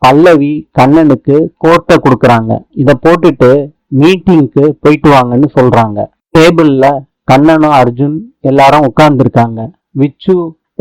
பல்லவி கண்ணனுக்கு கோட்டை கொடுக்கறாங்க. இத போட்டுட்டு மீட்டிங்க்கு போயிட்டு வாங்கன்னு சொல்றாங்க. டேபிள்ல கண்ணனும் அர்ஜுன் எல்லாரும் உட்கார்ந்துருக்காங்க. விச்சு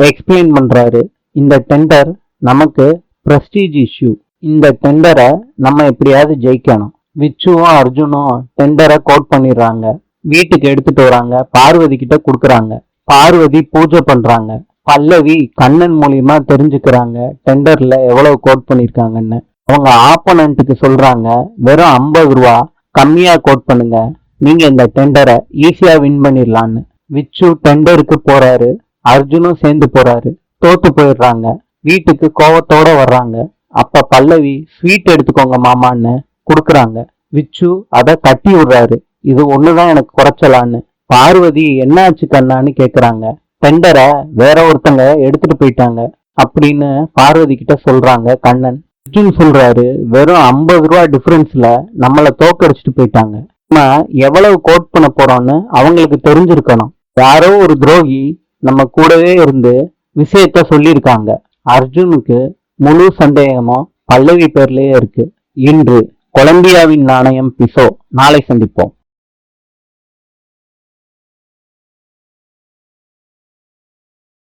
எக்ஸ்பிளைன் பண்றாரு. இந்த டெண்டர் நமக்கு பிரஸ்டீஜ் இஷ்யூ. இந்த டெண்டரை நம்ம எப்படியாவது ஜெயிக்கணும். விச்சுவும் அர்ஜுனும் டெண்டரை கோட் பண்ணிடுறாங்க. வீட்டுக்கு எடுத்துட்டு வராங்க. பார்வதி கிட்ட குடுக்கறாங்க. பார்வதி பூஜை பண்றாங்க. பல்லவி கண்ணன் மூலியமா தெரிஞ்சுக்கிறாங்க டெண்டர்ல எவ்வளவு கோட் பண்ணிருக்காங்கன்னு. அவங்க ஆப்போனன்ட்டுக்கு சொல்றாங்க, வெறும் 50 ரூபா கம்மியா கோட் பண்ணுங்க, நீங்க இந்த டெண்டரை ஈஸியா வின் பண்ணிடலான்னு. விச்சு டெண்டருக்கு போறாரு. அர்ஜுனும் சேர்ந்து போறாரு. தோத்து போயிடுறாங்க. வீட்டுக்கு கோவத்தோட வர்றாங்க. அப்ப பல்லவி ஸ்வீட் எடுத்துக்கோங்க மாமான்னு குடுக்கறாங்க. விச்சு அதை கட்டி விடுறாரு. இது ஒண்ணுதான் எனக்கு குறைச்சலான்னு. பார்வதி என்னாச்சு கண்ணான்னு கேக்குறாங்க. டெண்டரை வேற ஒருத்தங்க எடுத்துட்டு போயிட்டாங்க அப்படின்னு பார்வதி கிட்ட சொல்றாங்க கண்ணன். அர்ஜுன் சொல்றாரு, வெறும் 50 ரூபா டிஃபரன்ஸ்ல நம்மள தோக்கடிச்சிட்டு போயிட்டாங்க. நம்ம எவ்வளவு கோட் பண்ண போறோம்னு அவங்களுக்கு தெரிஞ்சிருக்கணும். யாரோ ஒரு துரோகி நம்ம கூடவே இருந்து விஷயத்த சொல்லியிருக்காங்க. அர்ஜுனுக்கு முழு சந்தேகமும் பல்லவி பேர்லயே இருக்கு. இன்று கொலம்பியாவின் நாணயம் பிசோ. நாளை சந்திப்போம்.